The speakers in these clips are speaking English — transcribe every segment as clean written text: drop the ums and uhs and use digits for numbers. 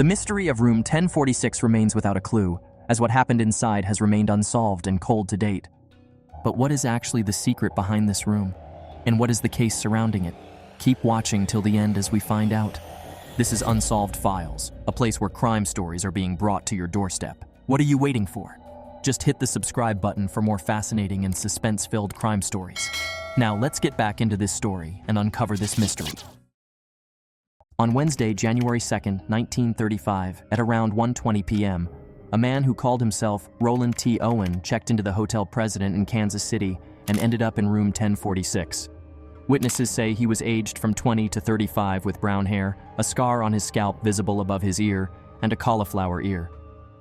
The mystery of room 1046 remains without a clue, as what happened inside has remained unsolved and cold to date. But what is actually the secret behind this room? And what is the case surrounding it? Keep watching till the end as we find out. This is Unsolved Files, a place where crime stories are being brought to your doorstep. What are you waiting for? Just hit the subscribe button for more fascinating and suspense-filled crime stories. Now let's get back into this story and uncover this mystery. On Wednesday, January 2nd, 1935, at around 1:20 p.m., a man who called himself Roland T. Owen checked into the Hotel President in Kansas City and ended up in room 1046. Witnesses say he was aged from 20 to 35 with brown hair, a scar on his scalp visible above his ear, and a cauliflower ear.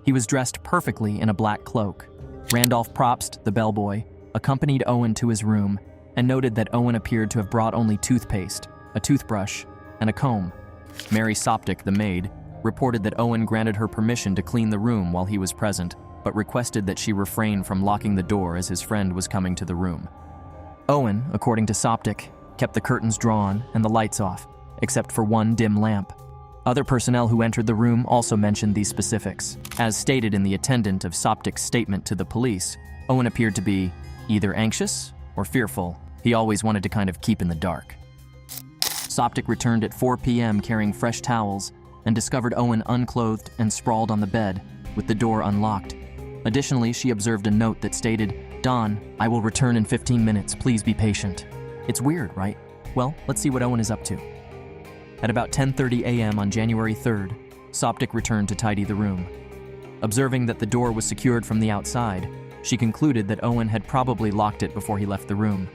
He was dressed perfectly in a black cloak. Randolph Probst, the bellboy, accompanied Owen to his room and noted that Owen appeared to have brought only toothpaste, a toothbrush, and a comb. Mary Soptic, the maid, reported that Owen granted her permission to clean the room while he was present, but requested that she refrain from locking the door as his friend was coming to the room. Owen, according to Soptic, kept the curtains drawn and the lights off, except for one dim lamp. Other personnel who entered the room also mentioned these specifics. As stated in the attendant of Soptic's statement to the police, Owen appeared to be either anxious or fearful. He always wanted to kind of keep in the dark. Soptic returned at 4 p.m. carrying fresh towels and discovered Owen unclothed and sprawled on the bed, with the door unlocked. Additionally, she observed a note that stated, "Don, I will return in 15 minutes, please be patient." It's weird, right? Well, let's see what Owen is up to. At about 10:30 a.m. on January 3rd, Soptic returned to tidy the room. Observing that the door was secured from the outside, she concluded that Owen had probably locked it before he left the room.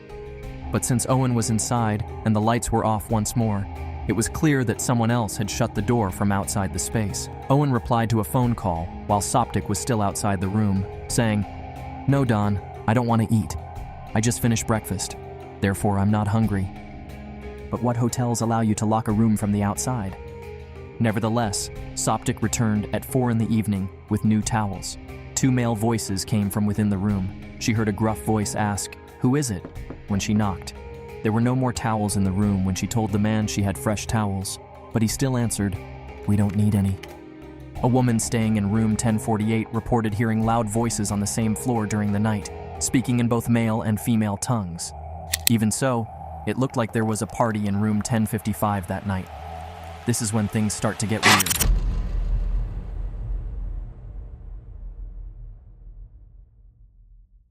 But since Owen was inside and the lights were off once more, it was clear that someone else had shut the door from outside the space. Owen replied to a phone call while Soptic was still outside the room, saying, "No, Don, I don't want to eat. I just finished breakfast. Therefore, I'm not hungry." But what hotels allow you to lock a room from the outside? Nevertheless, Soptic returned at 4 in the evening with new towels. 2 male voices came from within the room. She heard a gruff voice ask, "Who is it?" when she knocked. There were no more towels in the room when she told the man she had fresh towels, but he still answered, "We don't need any." A woman staying in room 1048 reported hearing loud voices on the same floor during the night, speaking in both male and female tongues. Even so, it looked like there was a party in room 1055 that night. This is when things start to get weird.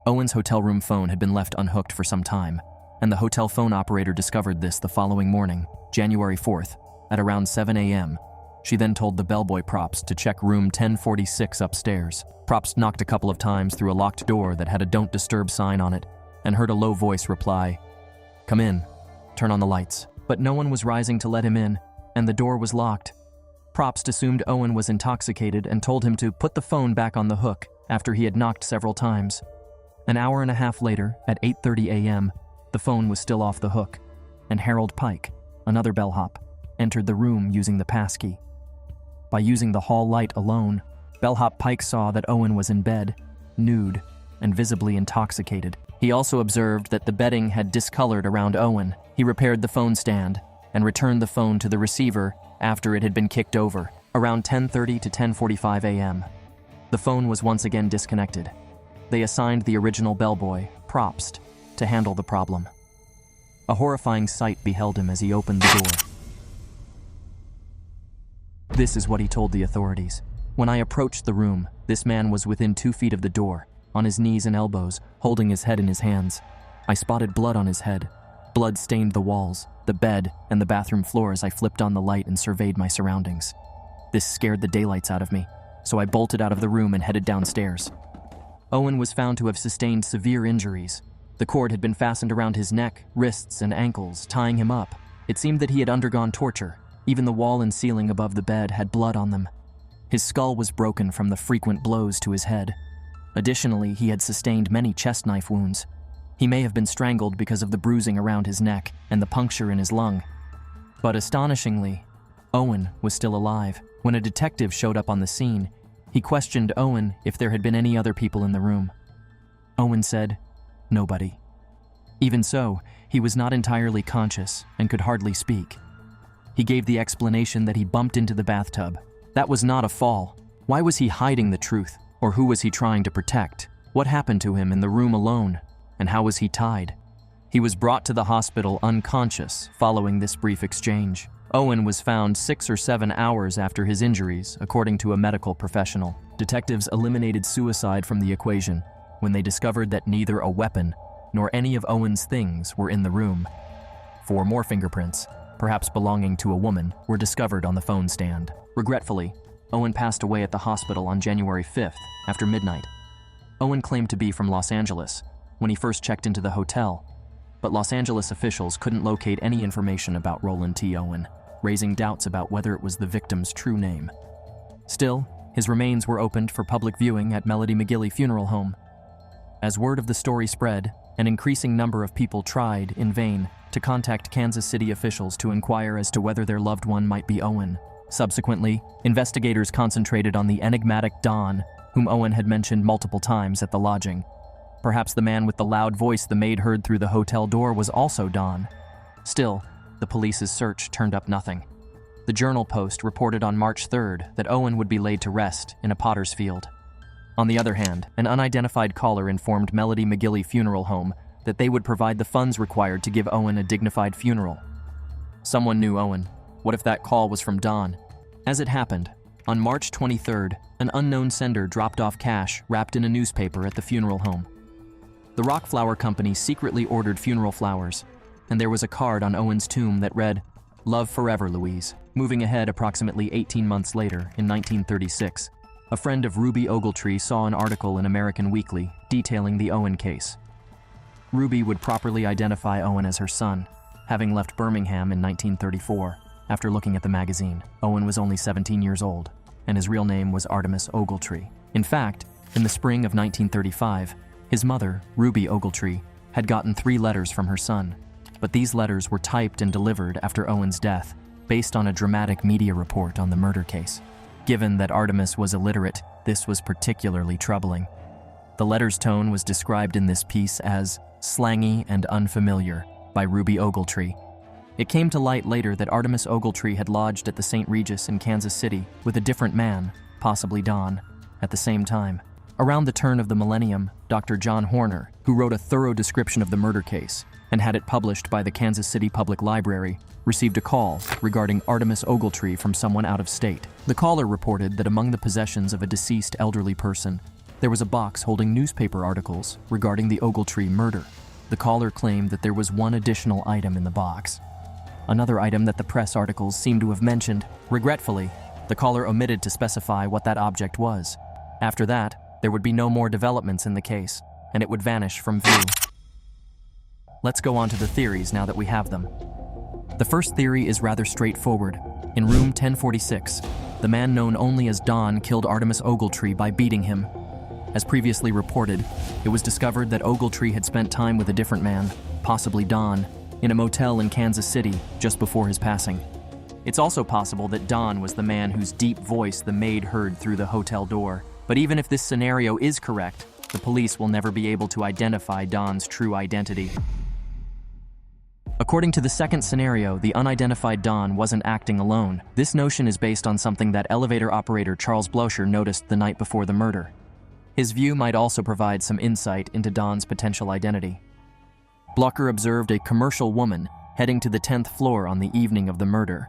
Owen's hotel room phone had been left unhooked for some time, and the hotel phone operator discovered this the following morning, January 4th, at around 7 a.m. She then told the bellboy Probst to check room 1046 upstairs. Probst knocked a couple of times through a locked door that had a "Don't Disturb" sign on it, and heard a low voice reply, "Come in, turn on the lights." But no one was rising to let him in, and the door was locked. Probst assumed Owen was intoxicated and told him to put the phone back on the hook after he had knocked several times. An hour and a half later, at 8:30 a.m., the phone was still off the hook, and Harold Pike, another bellhop, entered the room using the passkey. By using the hall light alone, bellhop Pike saw that Owen was in bed, nude, and visibly intoxicated. He also observed that the bedding had discolored around Owen. He repaired the phone stand and returned the phone to the receiver after it had been kicked over, around 10:30 to 10:45 a.m. The phone was once again disconnected. They assigned the original bellboy, Probst, to handle the problem. A horrifying sight beheld him as he opened the door. This is what he told the authorities. "When I approached the room, this man was within 2 feet of the door, on his knees and elbows, holding his head in his hands. I spotted blood on his head. Blood stained the walls, the bed, and the bathroom floor as I flipped on the light and surveyed my surroundings. This scared the daylights out of me, so I bolted out of the room and headed downstairs." Owen was found to have sustained severe injuries. The cord had been fastened around his neck, wrists, and ankles, tying him up. It seemed that he had undergone torture. Even the wall and ceiling above the bed had blood on them. His skull was broken from the frequent blows to his head. Additionally, he had sustained many chest knife wounds. He may have been strangled because of the bruising around his neck and the puncture in his lung. But astonishingly, Owen was still alive. When a detective showed up on the scene, he questioned Owen if there had been any other people in the room. Owen said, "Nobody." Even so, he was not entirely conscious and could hardly speak. He gave the explanation that he bumped into the bathtub, That was not a fall. Why was he hiding the truth? Or who was he trying to protect? What happened to him in the room alone? And how was he tied? He was brought to the hospital unconscious following this brief exchange. Owen was found 6 or 7 hours after his injuries, according to a medical professional. Detectives eliminated suicide from the equation when they discovered that neither a weapon nor any of Owen's things were in the room. 4 more fingerprints, perhaps belonging to a woman, were discovered on the phone stand. Regretfully, Owen passed away at the hospital on January 5th, after midnight. Owen claimed to be from Los Angeles when he first checked into the hotel, but Los Angeles officials couldn't locate any information about Roland T. Owen, raising doubts about whether it was the victim's true name. Still, his remains were opened for public viewing at Melody McGilly Funeral Home. As word of the story spread, an increasing number of people tried, in vain, to contact Kansas City officials to inquire as to whether their loved one might be Owen. Subsequently, investigators concentrated on the enigmatic Don, whom Owen had mentioned multiple times at the lodging. Perhaps the man with the loud voice the maid heard through the hotel door was also Don. Still, the police's search turned up nothing. The Journal Post reported on March 3rd that Owen would be laid to rest in a potter's field. On the other hand, an unidentified caller informed Melody McGilly Funeral Home that they would provide the funds required to give Owen a dignified funeral. Someone knew Owen. What if that call was from Don? As it happened, on March 23rd, an unknown sender dropped off cash wrapped in a newspaper at the funeral home. The Rock Flower Company secretly ordered funeral flowers, and there was a card on Owen's tomb that read, "Love forever, Louise." Moving ahead approximately 18 months later, in 1936, a friend of Ruby Ogletree saw an article in American Weekly detailing the Owen case. Ruby would properly identify Owen as her son, having left Birmingham in 1934. After looking at the magazine, Owen was only 17 years old, and his real name was Artemis Ogletree. In fact, in the spring of 1935, his mother, Ruby Ogletree, had gotten 3 letters from her son, but these letters were typed and delivered after Owen's death, based on a dramatic media report on the murder case. Given that Artemis was illiterate, this was particularly troubling. The letter's tone was described in this piece as slangy and unfamiliar by Ruby Ogletree. It came to light later that Artemis Ogletree had lodged at the St. Regis in Kansas City with a different man, possibly Don, at the same time. Around the turn of the millennium, Dr. John Horner, who wrote a thorough description of the murder case and had it published by the Kansas City Public Library, received a call regarding Artemis Ogletree from someone out of state. The caller reported that among the possessions of a deceased elderly person, there was a box holding newspaper articles regarding the Ogletree murder. The caller claimed that there was one additional item in the box. Another item that the press articles seemed to have mentioned. Regretfully, the caller omitted to specify what that object was. After that, there would be no more developments in the case, and it would vanish from view. Let's go on to the theories now that we have them. The first theory is rather straightforward. In room 1046, the man known only as Don killed Artemis Ogletree by beating him. As previously reported, it was discovered that Ogletree had spent time with a different man, possibly Don, in a motel in Kansas City just before his passing. It's also possible that Don was the man whose deep voice the maid heard through the hotel door. But even if this scenario is correct, the police will never be able to identify Don's true identity. According to the second scenario, the unidentified Don wasn't acting alone. This notion is based on something that elevator operator Charles Blocher noticed the night before the murder. His view might also provide some insight into Don's potential identity. Blocher observed a commercial woman heading to the 10th floor on the evening of the murder.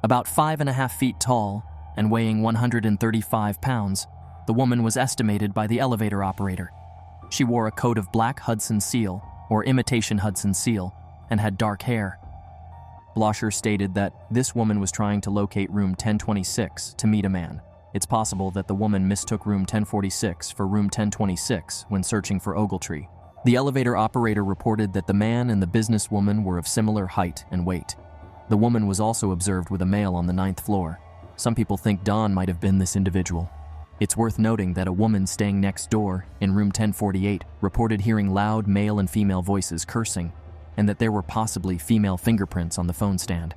About 5.5 feet tall and weighing 135 pounds, the woman was estimated by the elevator operator. She wore a coat of black Hudson seal, or imitation Hudson seal, and had dark hair. Blocher stated that this woman was trying to locate room 1026 to meet a man. It's possible that the woman mistook room 1046 for room 1026 when searching for Ogletree. The elevator operator reported that the man and the businesswoman were of similar height and weight. The woman was also observed with a male on the 9th floor. Some people think Don might have been this individual. It's worth noting that a woman staying next door, in room 1048, reported hearing loud male and female voices cursing, and that there were possibly female fingerprints on the phone stand.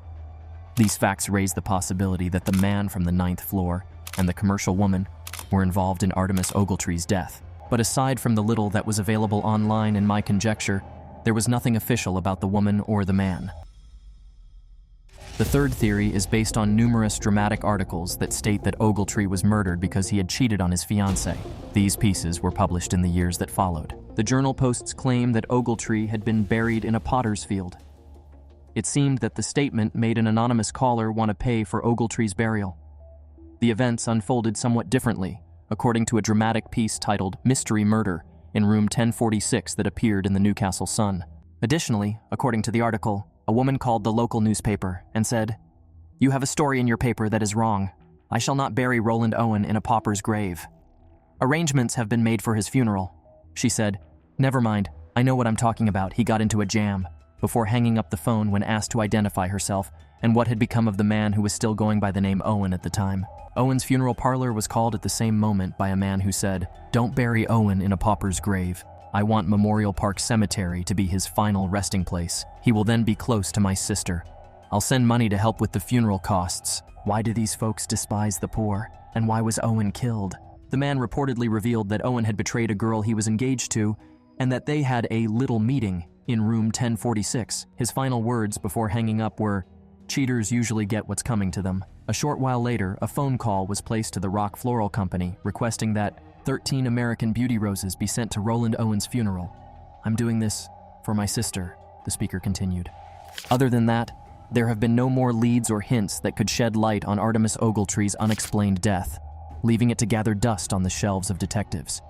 These facts raise the possibility that the man from the 9th floor and the commercial woman were involved in Artemis Ogletree's death. But aside from the little that was available online in my conjecture, there was nothing official about the woman or the man. The The third theory is based on numerous dramatic articles that state that Ogletree was murdered because he had cheated on his fiancée. These pieces were published in the years that followed. The journal posts claim that Ogletree had been buried in a potter's field. It seemed that the statement made an anonymous caller want to pay for Ogletree's burial. The events unfolded somewhat differently, according to a dramatic piece titled Mystery Murder in Room 1046 that appeared in the Newcastle Sun. Additionally, according to the article, a woman called the local newspaper and said, "You have a story in your paper that is wrong. I shall not bury Roland Owen in a pauper's grave. Arrangements have been made for his funeral." She said, "Never mind, I know what I'm talking about. He got into a jam," before hanging up the phone when asked to identify herself and what had become of the man who was still going by the name Owen at the time. Owen's funeral parlor was called at the same moment by a man who said, "Don't bury Owen in a pauper's grave. I want Memorial Park Cemetery to be his final resting place. He will then be close to my sister. I'll send money to help with the funeral costs. Why do these folks despise the poor? And why was Owen killed?" The man reportedly revealed that Owen had betrayed a girl he was engaged to and that they had a little meeting in room 1046. His final words before hanging up were, "Cheaters usually get what's coming to them." A short while later, a phone call was placed to the Rock Floral Company requesting that 13 American beauty roses be sent to Roland Owen's funeral. "I'm doing this for my sister," the speaker continued. Other than that, there have been no more leads or hints that could shed light on Artemis Ogletree's unexplained death, leaving it to gather dust on the shelves of detectives.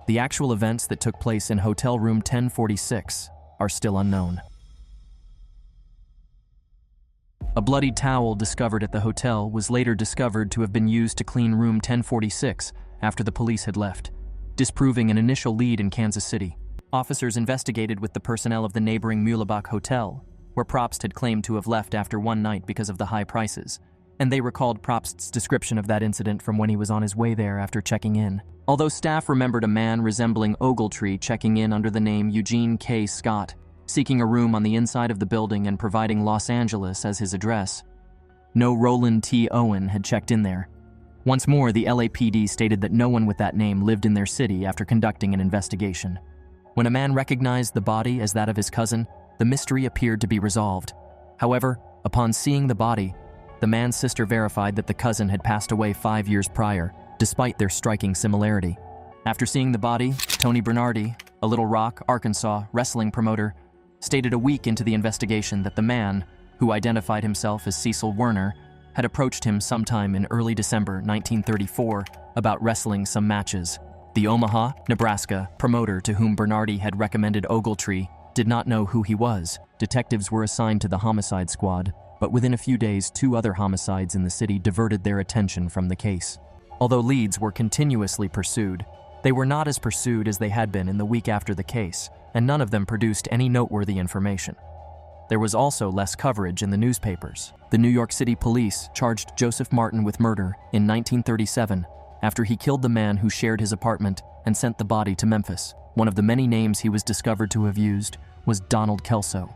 The actual events that took place in Hotel Room 1046 are still unknown. A bloodied towel discovered at the hotel was later discovered to have been used to clean room 1046 after the police had left, disproving an initial lead in Kansas City. Officers investigated with the personnel of the neighboring Mühlebach Hotel, where Probst had claimed to have left after one night because of the high prices, and they recalled Probst's description of that incident from when he was on his way there after checking in. Although staff remembered a man resembling Ogletree checking in under the name Eugene K. Scott, seeking a room on the inside of the building and providing Los Angeles as his address, no Roland T. Owen had checked in there. Once more, the LAPD stated that no one with that name lived in their city after conducting an investigation. When a man recognized the body as that of his cousin, the mystery appeared to be resolved. However, upon seeing the body, the man's sister verified that the cousin had passed away 5 years prior, despite their striking similarity. After seeing the body, Tony Bernardi, a Little Rock, Arkansas wrestling promoter, stated a week into the investigation that the man, who identified himself as Cecil Werner, had approached him sometime in early December 1934 about wrestling some matches. The Omaha, Nebraska promoter to whom Bernardi had recommended Ogletree did not know who he was. Detectives were assigned to the homicide squad, but within a few days, 2 other homicides in the city diverted their attention from the case. Although leads were continuously pursued, they were not as pursued as they had been in the week after the case, and none of them produced any noteworthy information. There was also less coverage in the newspapers. The New York City police charged Joseph Martin with murder in 1937 after he killed the man who shared his apartment and sent the body to Memphis. One of the many names he was discovered to have used was Donald Kelso.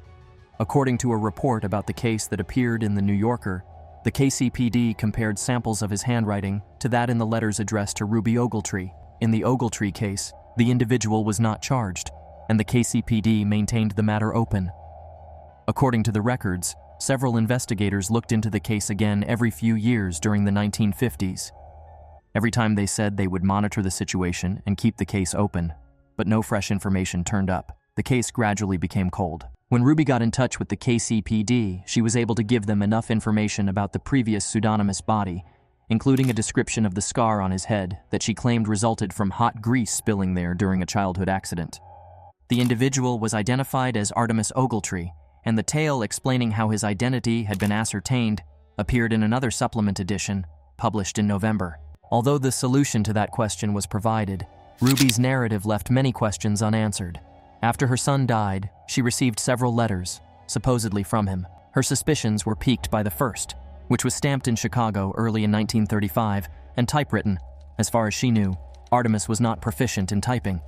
According to a report about the case that appeared in the New Yorker, the KCPD compared samples of his handwriting to that in the letters addressed to Ruby Ogletree. In the Ogletree case, the individual was not charged, and the KCPD maintained the matter open. According to the records, several investigators looked into the case again every few years during the 1950s. Every time they said they would monitor the situation and keep the case open, but no fresh information turned up. The case gradually became cold. When Ruby got in touch with the KCPD, she was able to give them enough information about the previous pseudonymous body, including a description of the scar on his head that she claimed resulted from hot grease spilling there during a childhood accident. The individual was identified as Artemis Ogletree, and the tale explaining how his identity had been ascertained appeared in another supplement edition, published in November. Although the solution to that question was provided, Ruby's narrative left many questions unanswered. After her son died, she received several letters, supposedly from him. Her suspicions were piqued by the first, which was stamped in Chicago early in 1935 and typewritten. As far as she knew, Artemis was not proficient in typing.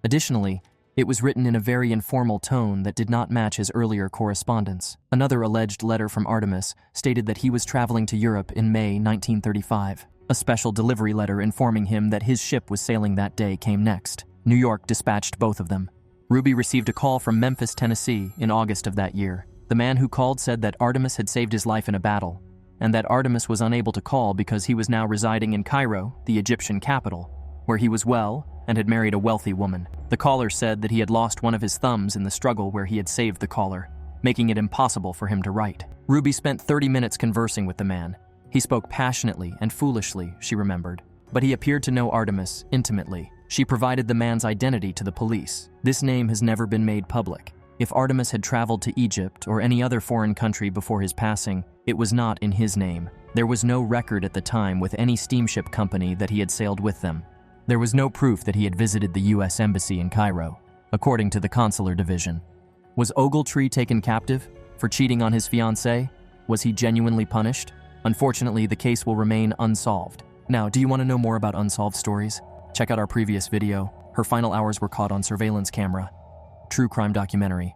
Additionally, it was written in a very informal tone that did not match his earlier correspondence. Another alleged letter from Artemis stated that he was traveling to Europe in May 1935. A special delivery letter informing him that his ship was sailing that day came next. New York dispatched both of them. Ruby received a call from Memphis, Tennessee in August of that year, The man who called said that Artemis had saved his life in a battle, and that Artemis was unable to call because he was now residing in Cairo, the Egyptian capital, where he was well and had married a wealthy woman. The caller said that he had lost one of his thumbs in the struggle where he had saved the caller, making it impossible for him to write. Ruby spent 30 minutes conversing with the man. He spoke passionately and foolishly, she remembered, but he appeared to know Artemis intimately. She provided the man's identity to the police. This name has never been made public. If Artemis had traveled to Egypt or any other foreign country before his passing, it was not in his name. There was no record at the time with any steamship company that he had sailed with them. There was no proof that he had visited the U.S. Embassy in Cairo, according to the consular division. Was Ogletree taken captive for cheating on his fiancée? Was he genuinely punished? Unfortunately, the case will remain unsolved. Now, do you want to know more about unsolved stories? Check out our previous video. Her final hours were caught on surveillance camera. True crime documentary.